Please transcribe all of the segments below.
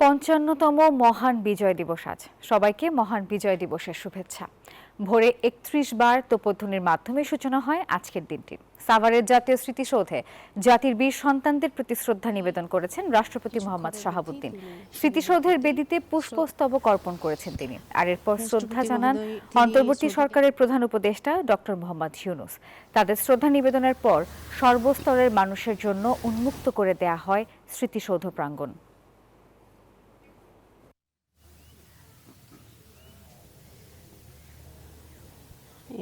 ৫৫তম মহান বিজয় দিবস আজ। সবাইকে মহান বিজয় দিবসের শুভেচ্ছা। ভোরে ৩১ বার তোপধ্বনির মাধ্যমে সূচনা হয় আজকের দিনটি। সাভারের জাতীয় স্মৃতিসৌধে জাতির বীর সন্তানদের প্রতি শ্রদ্ধা নিবেদন করেছেন রাষ্ট্রপতি মোহাম্মদ শাহাবুদ্দিন। স্মৃতিসৌধের বেদিতে পুষ্পস্তবক অর্পণ করেছেন তিনি। আর এরপর শ্রদ্ধা জানান অন্তর্বর্তী সরকারের প্রধান উপদেষ্টা ডক্টর মোহাম্মদ ইউনূস। তাদের শ্রদ্ধা নিবেদনের পর সর্বস্তরের মানুষের জন্য উন্মুক্ত করে দেয়া হয় স্মৃতিসৌধ প্রাঙ্গণ।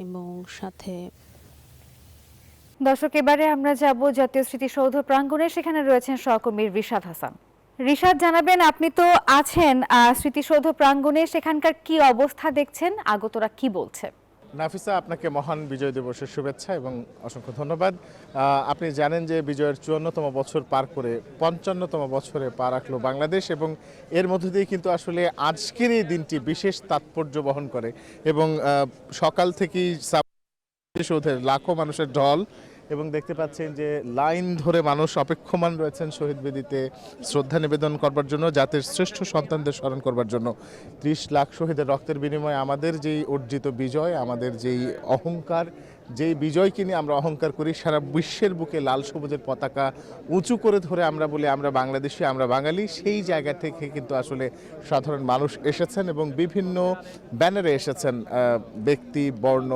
এবং সাথে দর্শক, এবারে আমরা যাব জাতীয় স্মৃতিসৌধ প্রাঙ্গণে। সেখানে রয়েছেন সহকর্মী রিশাদ হাসান। রিশাদ, জানাবেন, আপনি তো আছেন স্মৃতিসৌধ প্রাঙ্গণে, সেখানকার কি অবস্থা দেখছেন, আগতরা কি বলছে? নাফিসা, আপনাকে মহান বিজয় দিবসের শুভেচ্ছা এবং অসংখ্য ধন্যবাদ। আপনি জানেন যে বিজয়ের ৫৪তম বছর পার করে ৫৫তম বছরে পা রাখলো বাংলাদেশ, এবং এর মধ্য দিয়ে কিন্তু আসলে আজকের এই দিনটি বিশেষ তাৎপর্য বহন করে। এবং সকাল থেকেই স্মৃতিসৌধের লাখো মানুষের ঢল, এবং দেখতে পাচ্ছেন যে লাইন ধরে মানুষ অপেক্ষমান রয়েছেন শহীদ বেদিতে শ্রদ্ধা নিবেদন করবার জন্য, জাতির শ্রেষ্ঠ সন্তানদের স্মরণ করবার জন্য। ৩০ লাখ শহীদের রক্তের বিনিময়ে আমাদের যেই অর্জিত বিজয়, আমাদের যেই অহংকার, যেই বিজয়কে নিয়ে আমরা অহংকার করি, সারা বিশ্বের বুকে লাল সবুজের পতাকা উঁচু করে ধরে আমরা বলি আমরা বাংলাদেশি, আমরা বাঙালি, সেই জায়গা থেকে কিন্তু আসলে সাধারণ মানুষ এসেছেন এবং বিভিন্ন ব্যানারে এসেছেন। ব্যক্তি, বর্ণ,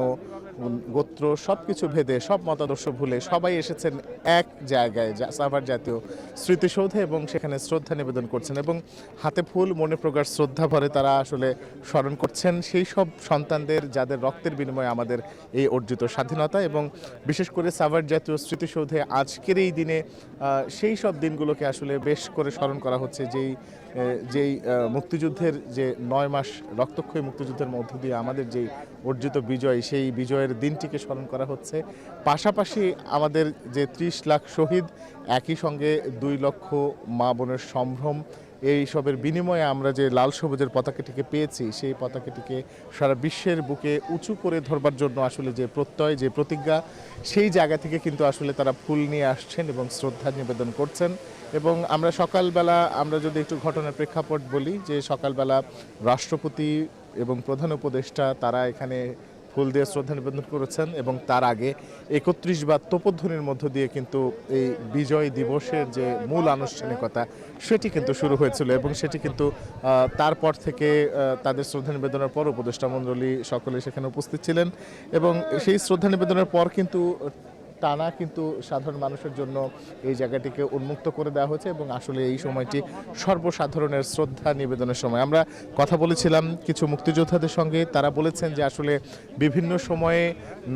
গোত্র সব কিছু ভেদে, সব মতাদর্শ ভুলে সবাই এসেছেন এক জায়গায় সাভার জাতীয় স্মৃতিসৌধে, এবং সেখানে শ্রদ্ধা নিবেদন করছেন এবং হাতে ফুল, মনে প্রকাশ শ্রদ্ধা ভরে তারা আসলে স্মরণ করছেন সেই সব সন্তানদের যাদের রক্তের বিনিময়ে আমাদের এই অর্জিত স্বাধীনতা। এবং বিশেষ করে সাভার জাতীয় স্মৃতিসৌধে আজকের এই দিনে সেই সব দিনগুলোকে আসলে বেশ করে স্মরণ করা হচ্ছে, যেই মুক্তিযুদ্ধের যে ৯ মাস রক্তক্ষয়ী মুক্তিযুদ্ধের মধ্য দিয়ে আমাদের যেই অর্জিত বিজয়, সেই বিজয়ের দিনটিকে স্মরণ করা হচ্ছে। পাশাপাশি আমাদের যে ৩০ লাখ শহীদ, একই সঙ্গে ২ লক্ষ মা বোনের সম্ভ্রম, এই সবের বিনিময়ে আমরা যে লাল সবুজের পতাকাটিকে পেয়েছি, সেই পতাকাটিকে সারা বিশ্বের বুকে উঁচু করে ধরবার জন্য আসলে যে প্রত্যয়, যে প্রতিজ্ঞা, সেই জায়গা থেকে কিন্তু আসলে তারা ফুল নিয়ে আসছেন এবং শ্রদ্ধা নিবেদন করছেন। এবং আমরা সকালবেলা, আমরা যদি একটু ঘটনার প্রেক্ষাপট বলি, যে সকালবেলা রাষ্ট্রপতি এবং প্রধান উপদেষ্টা তারা এখানে ফুল দিয়ে শ্রদ্ধা নিবেদন করেছেন, এবং তার আগে ৩১ বার তোপধ্বনির মধ্য দিয়ে কিন্তু এই বিজয় দিবসের যে মূল আনুষ্ঠানিকতা সেটি কিন্তু শুরু হয়েছিল। এবং সেটি কিন্তু তারপর থেকে তাদের শ্রদ্ধা নিবেদনের পর উপদেষ্টা মণ্ডলী সকলে সেখানে উপস্থিত ছিলেন, এবং সেই শ্রদ্ধা নিবেদনের পর কিন্তু টানা কিন্তু সাধারণ মানুষের জন্য এই জায়গাটিকে উন্মুক্ত করে দেওয়া হয়েছে। এবং আসলে এই সময়টি সর্বসাধারণের শ্রদ্ধা নিবেদনের সময়। আমরা কথা বলেছিলাম কিছু মুক্তিযোদ্ধাদের সঙ্গে, তারা বলেছেন যে আসলে বিভিন্ন সময়ে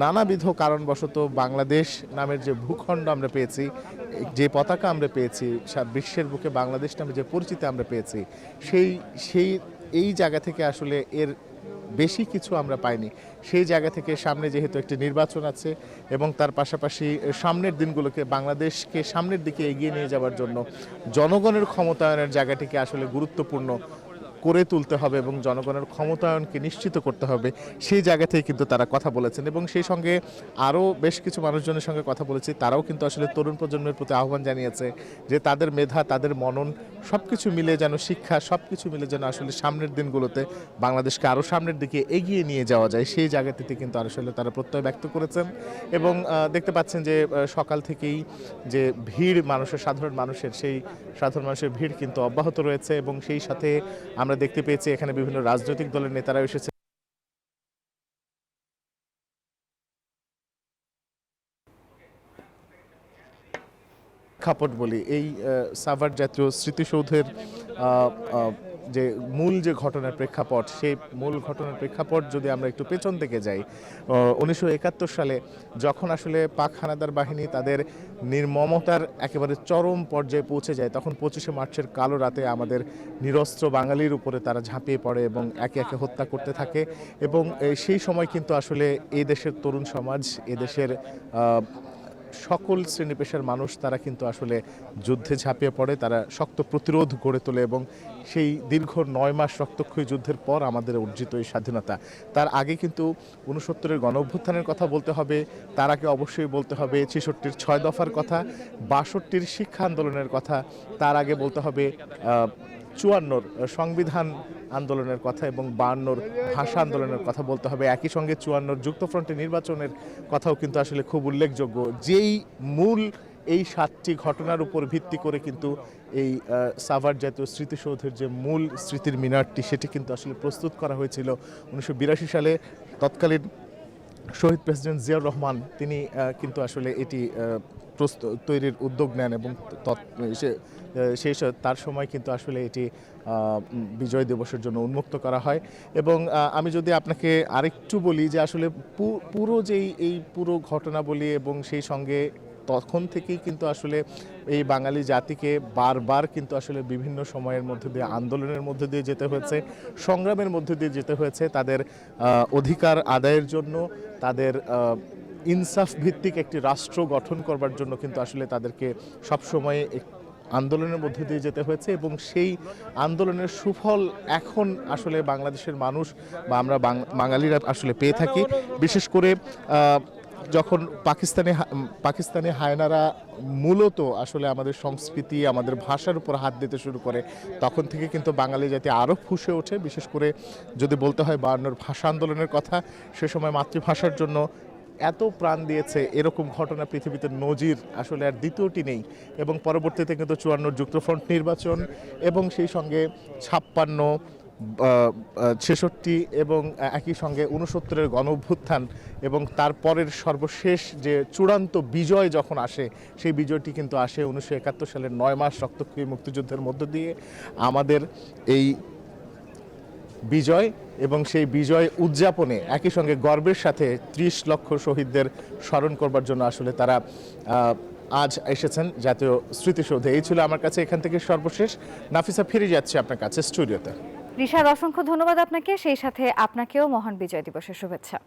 নানাবিধ কারণবশত বাংলাদেশ নামের যে ভূখণ্ড আমরা পেয়েছি, যে পতাকা আমরা পেয়েছি, বিশ্বের বুকে বাংলাদেশ নামে যে পরিচিতি আমরা পেয়েছি, এই জায়গা থেকে আসলে এর বেশি কিছু আমরা পাইনি। সেই জায়গা থেকে সামনে যেহেতু একটি নির্বাচন আছে, এবং তার পাশাপাশি সামনের দিনগুলোকে বাংলাদেশকে সামনের দিকে এগিয়ে নিয়ে যাওয়ার জন্য জনগণের ক্ষমতায়নের জায়গাটিকে আসলে গুরুত্বপূর্ণ করে তুলতে হবে এবং জনগণের ক্ষমতায়নকে নিশ্চিত করতে হবে, সেই জায়গা থেকে কিন্তু তারা কথা বলেছেন। এবং সেই সঙ্গে আরও বেশ কিছু মানুষজনের সঙ্গে কথা বলেছি, তারাও কিন্তু আসলে তরুণ প্রজন্মের প্রতি আহ্বান জানিয়েছে যে তাদের মেধা, তাদের মনন সব কিছু মিলে যেন, শিক্ষা সব কিছু মিলে যেন আসলে সামনের দিনগুলোতে বাংলাদেশকে আরও সামনের দিকে এগিয়ে নিয়ে যাওয়া যায়, সেই জায়গাটিতে কিন্তু আসলে তারা প্রত্যয় ব্যক্ত করেছেন। এবং দেখতে পাচ্ছেন যে সকাল থেকেই যে ভিড় মানুষের, সাধারণ মানুষের ভিড় কিন্তু অব্যাহত রয়েছে। এবং সেই সাথে আমরা দেখতে পেয়েছি এখানে বিভিন্ন রাজনৈতিক দলের নেতারা এসেছে। প্রেক্ষাপট বলি, এই সাভার জাতীয় স্মৃতিসৌধের যে মূল যে ঘটনার প্রেক্ষাপট, সেই মূল ঘটনার প্রেক্ষাপট যদি আমরা একটু পেছন থেকে যাই, 1971 সালে যখন আসলে পাক হানাদার বাহিনী তাদের নির্মমতার একেবারে চরম পর্যায়ে পৌঁছে যায়, তখন 25শে মার্চের কালো রাতে আমাদের নিরস্ত্র বাঙালির উপরে তারা ঝাঁপিয়ে পড়ে এবং একে একে হত্যা করতে থাকে। এবং সেই সময় কিন্তু আসলে এই দেশের তরুণ সমাজ, এদেশের সকল শ্রেণী পেশার মানুষ তারা কিন্তু আসলে যুদ্ধে ঝাঁপিয়ে পড়ে, তারা শক্ত প্রতিরোধ গড়ে তোলে। এবং সেই দীর্ঘ ৯ মাস রক্তক্ষয়ী যুদ্ধের পর আমাদের অর্জিত এই স্বাধীনতা, তার আগে কিন্তু 69-এর গণ অভ্যুত্থানের কথা বলতে হবে, তার আগে অবশ্যই বলতে হবে 66-র 6 দফার কথা, 62-র শিক্ষা আন্দোলনের কথা, তার আগে বলতে হবে চুয়ান্নর সংবিধান আন্দোলনের কথা এবং 52-র ভাষা আন্দোলনের কথা বলতে হবে। একই সঙ্গে 54-র যুক্তফ্রন্টে নির্বাচনের কথাও কিন্তু আসলে খুব উল্লেখযোগ্য। যেই মূল এই 7টি ঘটনার উপর ভিত্তি করে কিন্তু এই সাভার জাতীয় স্মৃতিসৌধের যে মূল স্মৃতির মিনারটি সেটি কিন্তু আসলে প্রস্তুত করা হয়েছিল 1982 সালে। তৎকালীন শহীদ প্রেসিডেন্ট জিয়াউর রহমান তিনি কিন্তু আসলে এটি তৈরির উদ্যোগ নেন এবং সেই তার সময় কিন্তু আসলে এটি বিজয় দিবসের জন্য উন্মুক্ত করা হয়। এবং আমি যদি আপনাকে আরেকটু বলি যে আসলে পুরো যেই এই পুরো ঘটনা বলি এবং সেই সঙ্গে তখন থেকেই কিন্তু আসলে এই বাঙালি জাতিকে বারবার কিন্তু আসলে বিভিন্ন সময়ের মধ্যে দিয়ে আন্দোলনের মধ্যে দিয়ে যেতে হয়েছে, সংগ্রামের মধ্যে দিয়ে যেতে হয়েছে তাদের অধিকার আদায়ের জন্য, তাদের ইনসাফ ভিত্তিক একটি রাষ্ট্র গঠন করবার জন্য কিন্তু আসলে তাদেরকে সবসময় আন্দোলনের মধ্যে দিয়ে যেতে হয়েছে। এবং সেই আন্দোলনের সুফল এখন আসলে বাংলাদেশের মানুষ বা আমরা বাঙালিরা আসলে পেয়ে থাকি। বিশেষ করে যখন পাকিস্তানি হায়নারা মূলত আসলে আমাদের সংস্কৃতি আমাদের ভাষার উপর হাত দিতে শুরু করে, তখন থেকে কিন্তু বাঙালি জাতি আরও ফুঁসে ওঠে। বিশেষ করে যদি বলতে হয় 52-র ভাষা আন্দোলনের কথা, সে সময় মাতৃভাষার জন্য এত প্রাণ দিয়েছে এরকম ঘটনা পৃথিবীতে নজির আসলে আর দ্বিতীয়টি নেই। এবং পরবর্তীতে কিন্তু 54-র যুক্তফ্রন্ট নির্বাচন এবং সেই সঙ্গে 56, 66 এবং একই সঙ্গে 69-এর গণঅভ্যুত্থান এবং তারপরের সর্বশেষ যে চূড়ান্ত বিজয় যখন আসে, সেই বিজয়টি কিন্তু আসে 1971 সালের 9 মাস রক্তক্ষয়ী মুক্তিযুদ্ধের মধ্য দিয়ে। আমাদের এই বিজয় এবং সেই বিজয় উদযাপনে একই সঙ্গে গর্বের সাথে 30 লক্ষ শহীদদের স্মরণ করবার জন্য আসলে তারা আজ এসেছেন জাতীয় স্মৃতিসৌধে। এই ছিল আমার কাছে এখান থেকে সর্বশেষ। নাফিসা, ফিরে যাচ্ছে আপনার কাছে স্টুডিওতে। রিশাদ, অসংখ্য ধন্যবাদ আপনাকে, সেই সাথে আপনাকেও মহান বিজয় দিবসের শুভেচ্ছা।